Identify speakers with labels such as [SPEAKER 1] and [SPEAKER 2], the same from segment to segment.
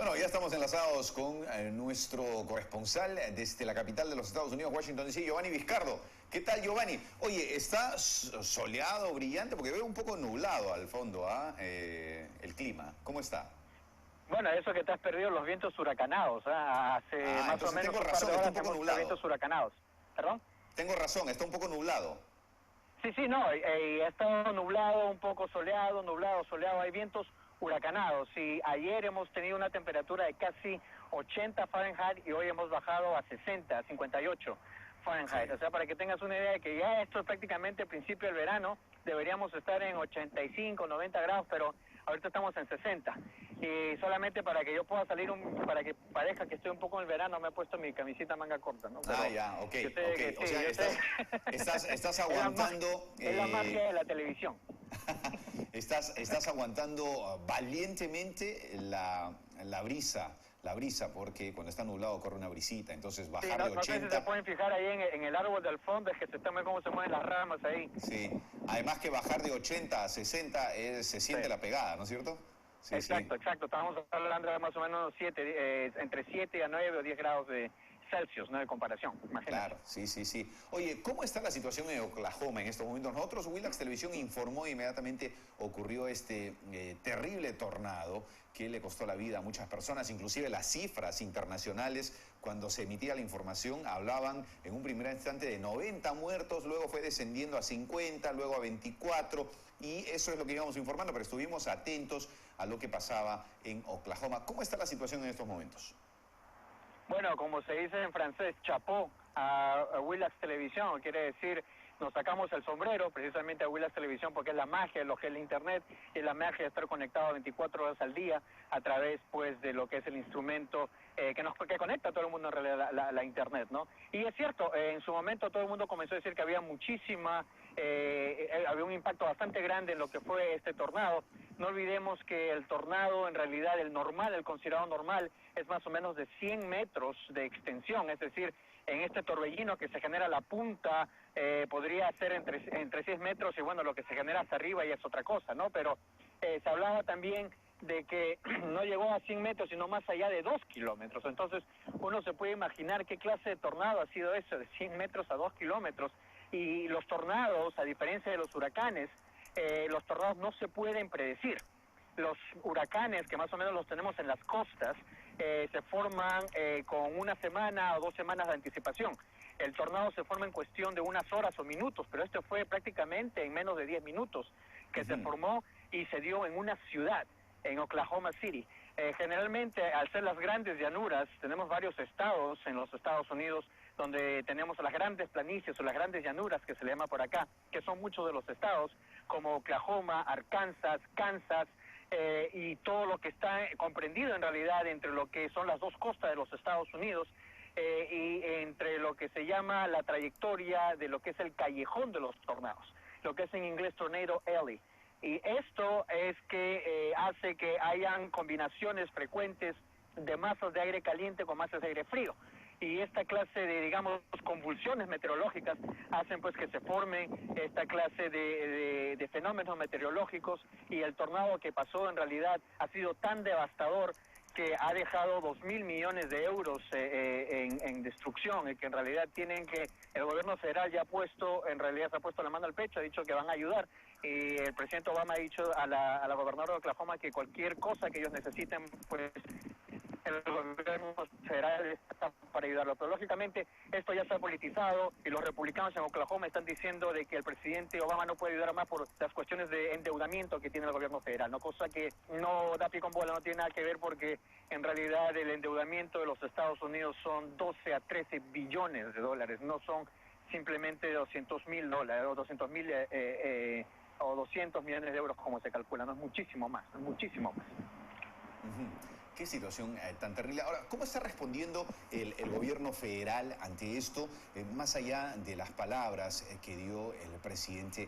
[SPEAKER 1] Bueno, ya estamos enlazados con nuestro corresponsal desde la capital de los Estados Unidos, Washington DC, Giovanni Vizcardo. ¿Qué tal, Giovanni? Oye, ¿está soleado, brillante? Porque veo un poco nublado al fondo, el clima. ¿Cómo está?
[SPEAKER 2] Bueno, eso que te has perdido los vientos huracanados, hace más o menos
[SPEAKER 1] tengo razón,
[SPEAKER 2] un par de
[SPEAKER 1] está un
[SPEAKER 2] horas
[SPEAKER 1] poco nublado.
[SPEAKER 2] vientos huracanados. ¿Perdón?
[SPEAKER 1] Tengo razón, está un poco nublado.
[SPEAKER 2] Sí, no, ha estado nublado, un poco soleado, nublado, soleado, hay vientos huracanados. Y ayer hemos tenido una temperatura de casi 80 Fahrenheit y hoy hemos bajado a 60, 58 Fahrenheit. Sí. O sea, para que tengas una idea de que ya esto es prácticamente el principio del verano, deberíamos estar en 85, 90 grados, pero ahorita estamos en 60. Y solamente para que yo pueda salir, para que parezca que estoy un poco en el verano, me he puesto mi camisita manga corta, ¿no? Pero
[SPEAKER 1] ya, ok.
[SPEAKER 2] Sí,
[SPEAKER 1] o sea, estás aguantando...
[SPEAKER 2] Es la magia de la televisión.
[SPEAKER 1] Estás aguantando valientemente la brisa, porque cuando está nublado corre una brisita, entonces bajar de 80...
[SPEAKER 2] No sé si se pueden fijar ahí en el árbol del fondo, es que se está viendo cómo se mueven las ramas ahí.
[SPEAKER 1] Sí, además que bajar de 80 a 60 se siente la pegada, ¿no es cierto? Sí,
[SPEAKER 2] exacto. Estábamos hablando de más o menos entre 7 a 9 o 10 grados de Celsius, ¿no? De comparación, imagínate.
[SPEAKER 1] Claro, sí. Oye, ¿cómo está la situación en Oklahoma en estos momentos? Nosotros, Willax Televisión informó inmediatamente ocurrió este terrible tornado que le costó la vida a muchas personas, inclusive las cifras internacionales cuando se emitía la información hablaban en un primer instante de 90 muertos, luego fue descendiendo a 50, luego a 24 y eso es lo que íbamos informando, pero estuvimos atentos a lo que pasaba en Oklahoma. ¿Cómo está la situación en estos momentos?
[SPEAKER 2] Bueno, como se dice en francés, chapeau a Willax Televisión, quiere decir, nos sacamos el sombrero precisamente a Willax Televisión porque es la magia de lo que es el Internet, y la magia de estar conectado 24 horas al día a través pues de lo que es el instrumento que conecta a todo el mundo en realidad la Internet, ¿no? Y es cierto, en su momento todo el mundo comenzó a decir que había había un impacto bastante grande en lo que fue este tornado. No olvidemos que el tornado, en realidad, el considerado normal, es más o menos de 100 metros de extensión, es decir, en este torbellino que se genera la punta, podría ser entre 6 metros y bueno, lo que se genera hasta arriba ya es otra cosa, ¿no? Pero se hablaba también de que no llegó a 100 metros, sino más allá de 2 kilómetros. Entonces, uno se puede imaginar qué clase de tornado ha sido eso, de 100 metros a 2 kilómetros. Y los tornados, a diferencia de los huracanes, los tornados no se pueden predecir. Los huracanes, que más o menos los tenemos en las costas, se forman con una semana o 2 semanas de anticipación. El tornado se forma en cuestión de unas horas o minutos, pero esto fue prácticamente en menos de 10 minutos que se formó y se dio en una ciudad, en Oklahoma City. Generalmente, al ser las grandes llanuras, tenemos varios estados en los Estados Unidos donde tenemos las grandes planicies o las grandes llanuras que se le llama por acá, que son muchos de los estados, como Oklahoma, Arkansas, Kansas, y todo lo que está comprendido en realidad entre lo que son las dos costas de los Estados Unidos y entre lo que se llama la trayectoria de lo que es el callejón de los tornados, lo que es en inglés Tornado Alley. Y esto es que hace que hayan combinaciones frecuentes de masas de aire caliente con masas de aire frío. Y esta clase de, digamos, convulsiones meteorológicas hacen pues que se forme esta clase de fenómenos meteorológicos, y el tornado que pasó en realidad ha sido tan devastador que ha dejado 2.000 millones de euros en destrucción, y que en realidad el gobierno federal ya se ha puesto la mano al pecho, ha dicho que van a ayudar, y el presidente Obama ha dicho a la gobernadora de Oklahoma que cualquier cosa que ellos necesiten, pues el gobierno federal está para ayudarlo. Pero lógicamente esto ya se ha politizado y los republicanos en Oklahoma están diciendo de que el presidente Obama no puede ayudar más por las cuestiones de endeudamiento que tiene el gobierno federal, ¿no? Cosa que no da pie con bola, no tiene nada que ver, porque en realidad el endeudamiento de los Estados Unidos son 12 a 13 billones de dólares, no son simplemente $200.000 o 200.000 o 200 millones de euros como se calcula, no es muchísimo más, muchísimo más.
[SPEAKER 1] Qué situación tan terrible. Ahora, ¿cómo está respondiendo el gobierno federal ante esto, más allá de las palabras que dio el presidente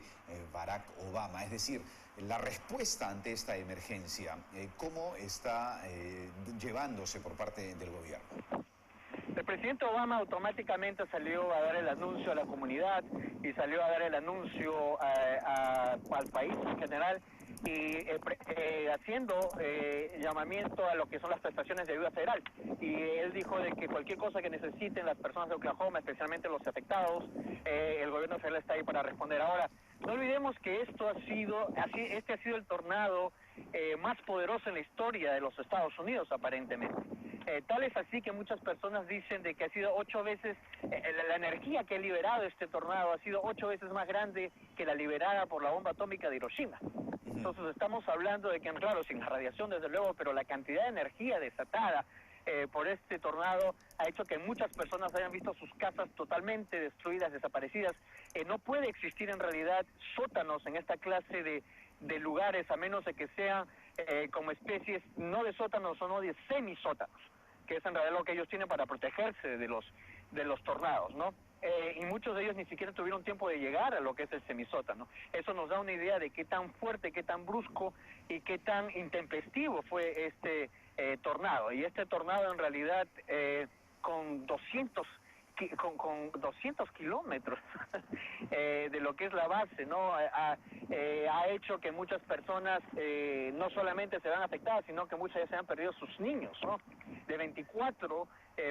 [SPEAKER 1] Barack Obama? Es decir, la respuesta ante esta emergencia, ¿cómo está llevándose por parte del gobierno?
[SPEAKER 2] El presidente Obama automáticamente salió a dar el anuncio a la comunidad y salió a dar el anuncio al país en general y haciendo llamamiento a lo que son las prestaciones de ayuda federal. Y él dijo de que cualquier cosa que necesiten las personas de Oklahoma, especialmente los afectados, el gobierno federal está ahí para responder. Ahora, no olvidemos que este ha sido el tornado más poderoso en la historia de los Estados Unidos, aparentemente. Tal es así que muchas personas dicen de que ha sido 8 veces, la energía que ha liberado este tornado ha sido 8 veces más grande que la liberada por la bomba atómica de Hiroshima. Entonces estamos hablando de que, claro, sin la radiación desde luego, pero la cantidad de energía desatada por este tornado ha hecho que muchas personas hayan visto sus casas totalmente destruidas, desaparecidas. No puede existir en realidad sótanos en esta clase de lugares, a menos de que sean como especies no de sótanos o no de semisótanos, que es en realidad lo que ellos tienen para protegerse de los tornados, ¿no? Y muchos de ellos ni siquiera tuvieron tiempo de llegar a lo que es el semisótano. Eso nos da una idea de qué tan fuerte, qué tan brusco y qué tan intempestivo fue este tornado. Y este tornado en realidad con 200 kilómetros de lo que es la base, ¿no? Ha hecho que muchas personas no solamente se vean afectadas, sino que muchas ya se han perdido sus niños, ¿no? De 24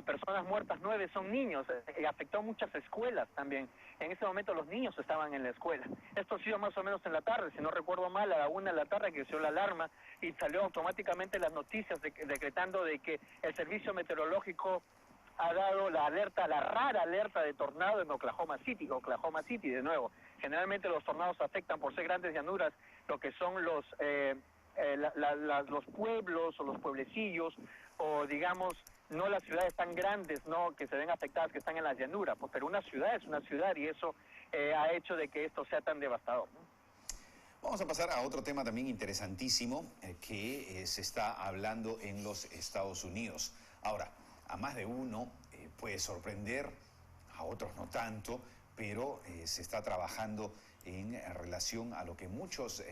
[SPEAKER 2] personas muertas, 9 son niños. Afectó a muchas escuelas también. En ese momento los niños estaban en la escuela. Esto ha sido más o menos en la tarde, si no recuerdo mal, a la 1 de la tarde que se dio la alarma y salió automáticamente las noticias decretando de que el servicio meteorológico ha dado la alerta, la rara alerta de tornado en Oklahoma City de nuevo. Generalmente los tornados afectan por ser grandes llanuras lo que son los pueblos o los pueblecillos, o digamos no las ciudades tan grandes, no, que se ven afectadas, que están en las llanuras, pues, pero una ciudad es una ciudad y eso ha hecho de que esto sea tan devastador, ¿no?
[SPEAKER 1] Vamos a pasar a otro tema también interesantísimo que se está hablando en los Estados Unidos. Ahora, a más de uno puede sorprender, a otros no tanto, pero se está trabajando en relación a lo que muchos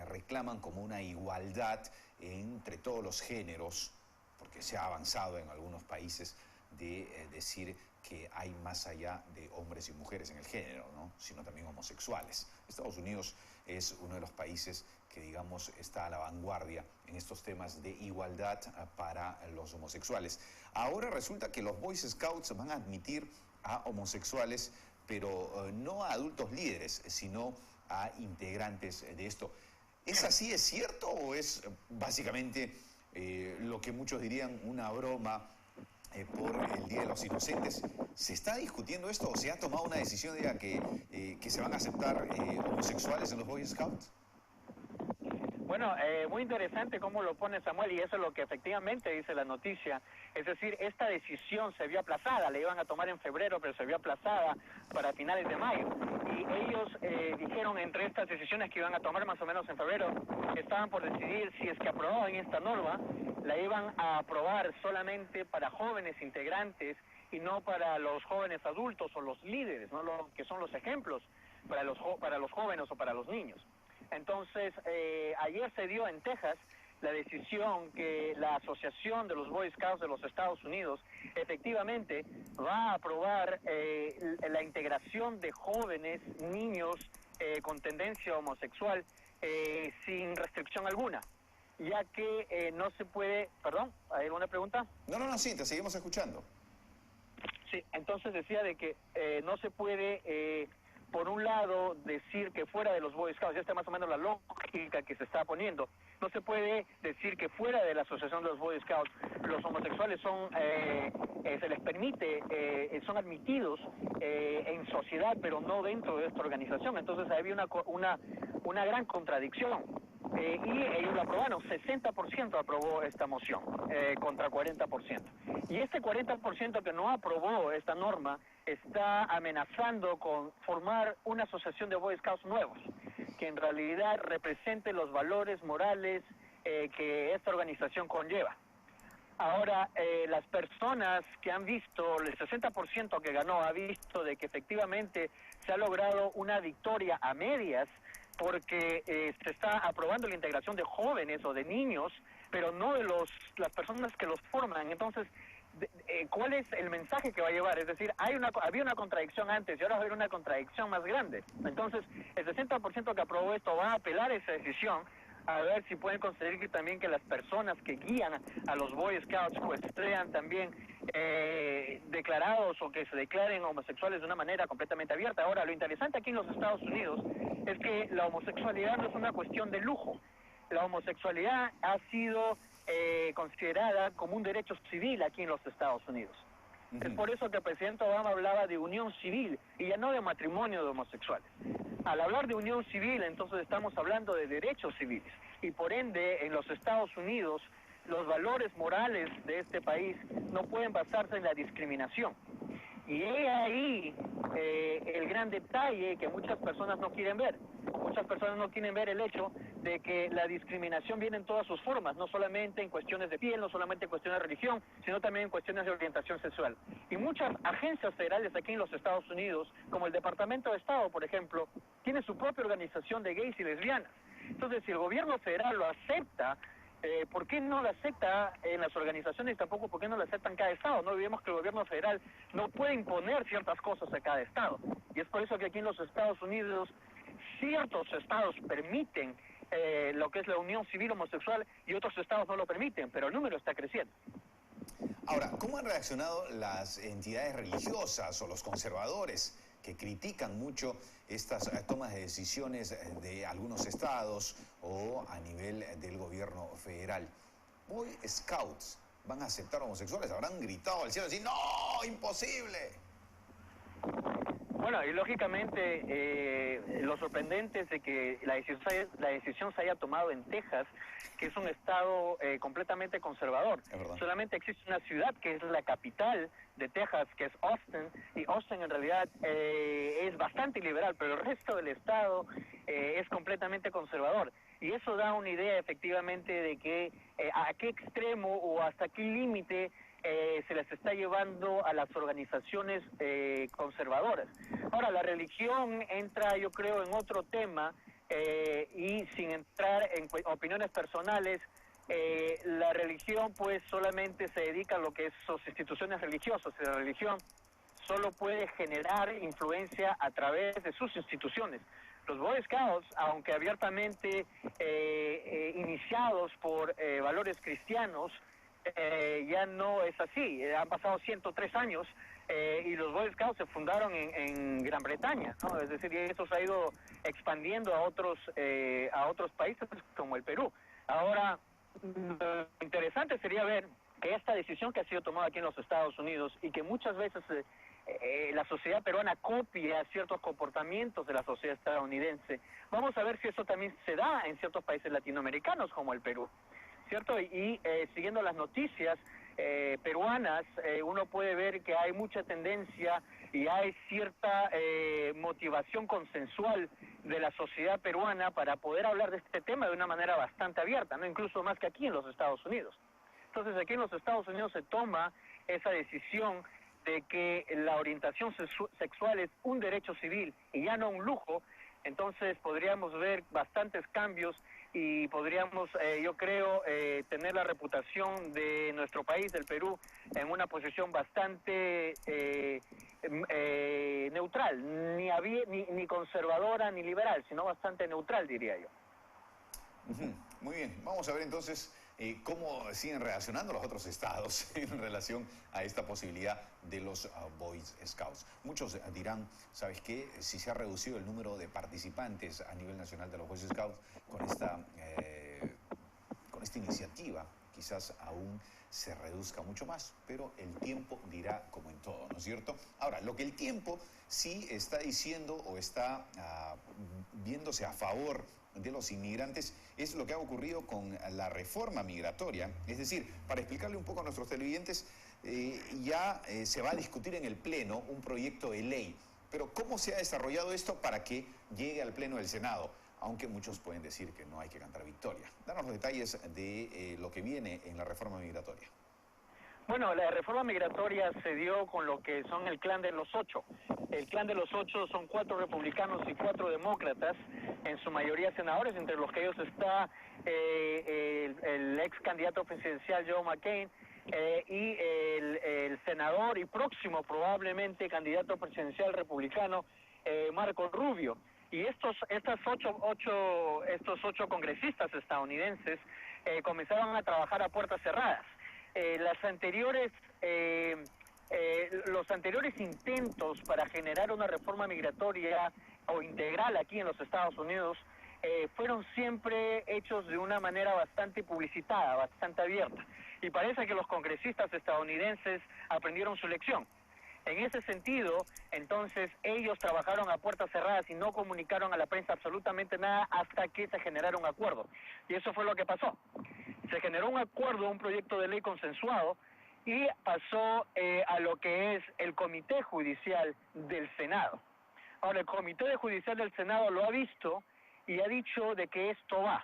[SPEAKER 1] reclaman como una igualdad entre todos los géneros, porque se ha avanzado en algunos países de decir que hay más allá de hombres y mujeres en el género, ¿no? Sino también homosexuales. Estados Unidos es uno de los países que, digamos, está a la vanguardia en estos temas de igualdad para los homosexuales. Ahora resulta que los Boy Scouts van a admitir a homosexuales, pero no a adultos líderes, sino a integrantes de esto. ¿Es así, es cierto, o es básicamente lo que muchos dirían una broma por el Día de los Inocentes? ¿Se está discutiendo esto o se ha tomado una decisión de que se van a aceptar homosexuales en los Boy Scouts?
[SPEAKER 2] Bueno, muy interesante cómo lo pone Samuel, y eso es lo que efectivamente dice la noticia. Es decir, esta decisión se vio aplazada, la iban a tomar en febrero, pero se vio aplazada para finales de mayo. Y ellos dijeron, entre estas decisiones que iban a tomar más o menos en febrero, estaban por decidir si es que aprobaban esta norma, la iban a aprobar solamente para jóvenes integrantes y no para los jóvenes adultos o los líderes, ¿no? Lo que son los ejemplos para los jóvenes o para los niños. Entonces, ayer se dio en Texas la decisión que la Asociación de los Boy Scouts de los Estados Unidos efectivamente va a aprobar la integración de jóvenes, niños con tendencia homosexual sin restricción alguna, ya que no se puede... ¿Perdón? ¿Hay alguna pregunta?
[SPEAKER 1] No, sí, te seguimos escuchando.
[SPEAKER 2] Sí, entonces decía de que no se puede... por un lado, decir que fuera de los Boy Scouts, ya está más o menos la lógica que se está poniendo, no se puede decir que fuera de la Asociación de los Boy Scouts los homosexuales son, se les permite, son admitidos en sociedad, pero no dentro de esta organización. Entonces había una gran contradicción. Y ellos la aprobaron, 60% aprobó esta moción, contra 40%. Y este 40% que no aprobó esta norma está amenazando con formar una asociación de Boy Scouts nuevos, que en realidad represente los valores morales que esta organización conlleva. Ahora, las personas que han visto, el 60% que ganó ha visto de que efectivamente se ha logrado una victoria a medias, porque se está aprobando la integración de jóvenes o de niños, pero no de las personas que los forman. Entonces, ¿cuál es el mensaje que va a llevar? Es decir, había una contradicción antes y ahora va a haber una contradicción más grande. Entonces, el 60% que aprobó esto va a apelar esa decisión a ver si pueden conseguir también que las personas que guían a los Boy Scouts pues sean también declarados o que se declaren homosexuales de una manera completamente abierta. Ahora, lo interesante aquí en los Estados Unidos es que la homosexualidad no es una cuestión de lujo. La homosexualidad ha sido considerada como un derecho civil aquí en los Estados Unidos. Es por eso que el presidente Obama hablaba de unión civil y ya no de matrimonio de homosexuales. Al hablar de unión civil, entonces estamos hablando de derechos civiles. Y por ende, en los Estados Unidos, los valores morales de este país no pueden basarse en la discriminación. Y he ahí el gran detalle que muchas personas no quieren ver. Muchas personas no quieren ver el hecho de que la discriminación viene en todas sus formas, no solamente en cuestiones de piel, no solamente en cuestiones de religión, sino también en cuestiones de orientación sexual. Y muchas agencias federales aquí en los Estados Unidos, como el Departamento de Estado, por ejemplo, tiene su propia organización de gays y lesbianas. Entonces, si el gobierno federal lo acepta, ¿por qué no lo acepta en las organizaciones y tampoco por qué no lo acepta en cada estado? No olvidemos que el gobierno federal no puede imponer ciertas cosas a cada estado. Y es por eso que aquí en los Estados Unidos ciertos estados permiten lo que es la unión civil homosexual y otros estados no lo permiten, pero el número está creciendo.
[SPEAKER 1] Ahora, ¿cómo han reaccionado las entidades religiosas o los conservadores que critican mucho estas tomas de decisiones de algunos estados o a nivel del gobierno federal? ¿Boy Scouts van a aceptar homosexuales? ¿Habrán gritado al cielo y decir, no, imposible?
[SPEAKER 2] Bueno, y lógicamente lo sorprendente es de que la decisión se haya tomado en Texas, que es un estado completamente conservador. Solamente existe una ciudad que es la capital de Texas, que es Austin, y Austin en realidad es bastante liberal, pero el resto del estado es completamente conservador. Y eso da una idea efectivamente de que a qué extremo o hasta qué límite se les está llevando a las organizaciones conservadoras. Ahora, la religión entra, yo creo, en otro tema y sin entrar en opiniones personales, la religión pues solamente se dedica a lo que es sus instituciones religiosas. Y la religión solo puede generar influencia a través de sus instituciones. Los Boy Scouts, aunque abiertamente iniciados por valores cristianos, ya no es así. Han pasado 103 años y los Boy Scouts se fundaron en Gran Bretaña, ¿no? Es decir, eso se ha ido expandiendo a otros países como el Perú. Ahora, lo interesante sería ver que esta decisión que ha sido tomada aquí en los Estados Unidos y que muchas veces la sociedad peruana copia ciertos comportamientos de la sociedad estadounidense, vamos a ver si eso también se da en ciertos países latinoamericanos como el Perú, ¿cierto? Y siguiendo las noticias peruanas, uno puede ver que hay mucha tendencia y hay cierta motivación consensual de la sociedad peruana para poder hablar de este tema de una manera bastante abierta, ¿no? Incluso más que aquí en los Estados Unidos. Entonces, aquí en los Estados Unidos se toma esa decisión de que la orientación sexual es un derecho civil y ya no un lujo. Entonces podríamos ver bastantes cambios y podríamos, yo creo, tener la reputación de nuestro país, del Perú, en una posición bastante neutral, ni conservadora ni liberal, sino bastante neutral, diría yo.
[SPEAKER 1] Muy bien, vamos a ver entonces cómo siguen reaccionando los otros estados en relación a esta posibilidad de los Boy Scouts. Muchos dirán, ¿sabes qué? Si se ha reducido el número de participantes a nivel nacional de los Boy Scouts con esta iniciativa, quizás aún se reduzca mucho más, pero el tiempo dirá como en todo, ¿no es cierto? Ahora, lo que el tiempo sí está diciendo o está viéndose a favor de los inmigrantes es lo que ha ocurrido con la reforma migratoria. Es decir, para explicarle un poco a nuestros televidentes, ya se va a discutir en el Pleno un proyecto de ley. Pero ¿cómo se ha desarrollado esto para que llegue al Pleno del Senado? Aunque muchos pueden decir que no hay que cantar victoria. Danos los detalles de lo que viene en la reforma migratoria.
[SPEAKER 2] Bueno, la reforma migratoria se dio con lo que son el clan de los 8. El clan de los 8 son 4 republicanos y 4 demócratas, en su mayoría senadores, entre los que ellos está el ex candidato presidencial Joe McCain y el senador y próximo probablemente candidato presidencial republicano Marco Rubio. Y estos ocho congresistas estadounidenses comenzaron a trabajar a puertas cerradas. Los anteriores intentos para generar una reforma migratoria o integral aquí en los Estados Unidos fueron siempre hechos de una manera bastante publicitada, bastante abierta. Y parece que los congresistas estadounidenses aprendieron su lección. En ese sentido, entonces, ellos trabajaron a puertas cerradas y no comunicaron a la prensa absolutamente nada hasta que se generara un acuerdo. Y eso fue lo que pasó. Se generó un acuerdo, un proyecto de ley consensuado, y pasó a lo que es el Comité Judicial del Senado. Ahora, el Comité Judicial del Senado lo ha visto y ha dicho de que esto va,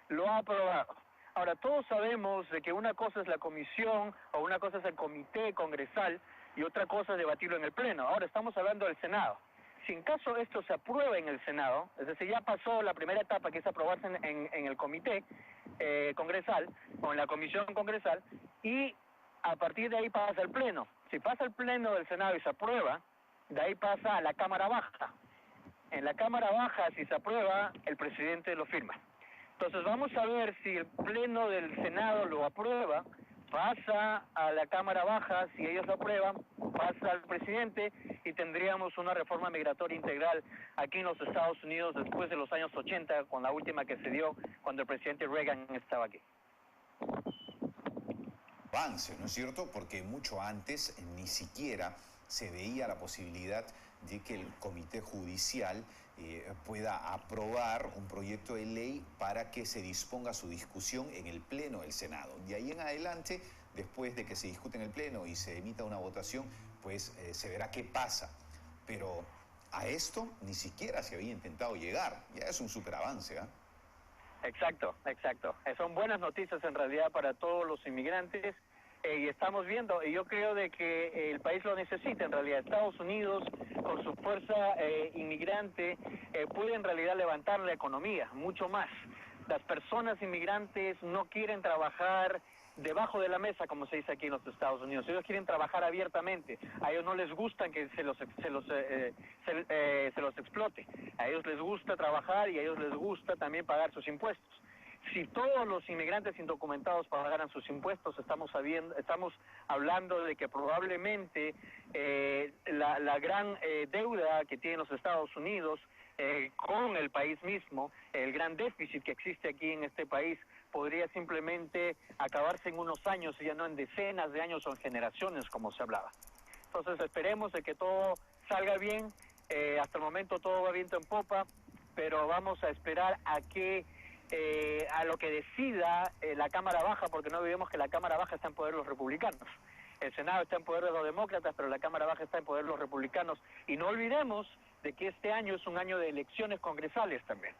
[SPEAKER 2] lo ha aprobado. Ahora, todos sabemos de que una cosa es la comisión o una cosa es el comité congresal y otra cosa es debatirlo en el Pleno. Ahora estamos hablando del Senado. Si en caso esto se aprueba en el Senado, es decir, ya pasó la primera etapa que es aprobarse en el comité congresal o en la comisión congresal, y a partir de ahí pasa el Pleno. Si pasa el Pleno del Senado y se aprueba, de ahí pasa a la Cámara Baja. En la Cámara Baja, si se aprueba, el presidente lo firma. Entonces vamos a ver si el Pleno del Senado lo aprueba, pasa a la Cámara Baja, si ellos lo aprueban, pasa al presidente y tendríamos una reforma migratoria integral aquí en los Estados Unidos después de los años 80, con la última que se dio cuando el presidente Reagan estaba aquí.
[SPEAKER 1] Avance, ¿no es cierto? Porque mucho antes ni siquiera se veía la posibilidad de que el Comité Judicial pueda aprobar un proyecto de ley para que se disponga su discusión en el Pleno del Senado. De ahí en adelante, después de que se discute en el Pleno y se emita una votación, pues se verá qué pasa. Pero a esto ni siquiera se había intentado llegar. Ya es un superavance, ¿ah?
[SPEAKER 2] Exacto, exacto. Son buenas noticias en realidad para todos los inmigrantes. Y estamos viendo, y yo creo de que el país lo necesita en realidad. Estados Unidos, con su fuerza inmigrante, puede en realidad levantar la economía mucho más. Las personas inmigrantes no quieren trabajar debajo de la mesa, como se dice aquí en los Estados Unidos. Ellos quieren trabajar abiertamente. A ellos no les gusta que se los explote. A ellos les gusta trabajar y a ellos les gusta también pagar sus impuestos. Si todos los inmigrantes indocumentados pagaran sus impuestos, estamos hablando de que probablemente la gran deuda que tienen los Estados Unidos con el país mismo, el gran déficit que existe aquí en este país, podría simplemente acabarse en unos años y ya no en decenas de años o en generaciones como se hablaba. Entonces esperemos de que todo salga bien. Hasta el momento todo va viento en popa, pero vamos a esperar a lo que decida la Cámara Baja, porque no olvidemos que la Cámara Baja está en poder de los republicanos. El Senado está en poder de los demócratas, pero la Cámara Baja está en poder de los republicanos. Y no olvidemos de que este año es un año de elecciones congresales también.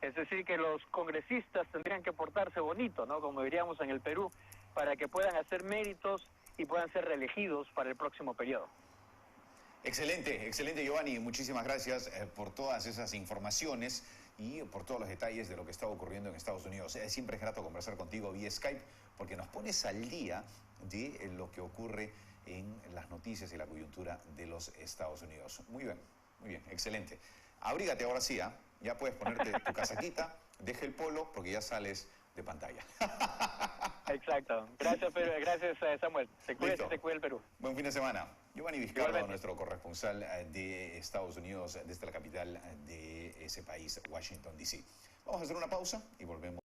[SPEAKER 2] Es decir, que los congresistas tendrían que portarse bonito, ¿no? Como diríamos en el Perú, para que puedan hacer méritos y puedan ser reelegidos para el próximo periodo.
[SPEAKER 1] Excelente, excelente, Giovanni. Muchísimas gracias por todas esas informaciones y por todos los detalles de lo que está ocurriendo en Estados Unidos. Siempre es grato conversar contigo vía Skype porque nos pones al día de lo que ocurre en las noticias y la coyuntura de los Estados Unidos. Muy bien, excelente. Abrígate ahora sí, ¿ah? Ya puedes ponerte tu casaquita, deja el polo porque ya sales de pantalla.
[SPEAKER 2] Exacto. Gracias, Samuel. Se cuida el Perú.
[SPEAKER 1] Buen fin de semana. Giovanni Vizcarra, nuestro corresponsal de Estados Unidos, desde la capital de ese país, Washington, D.C. Vamos a hacer una pausa y volvemos.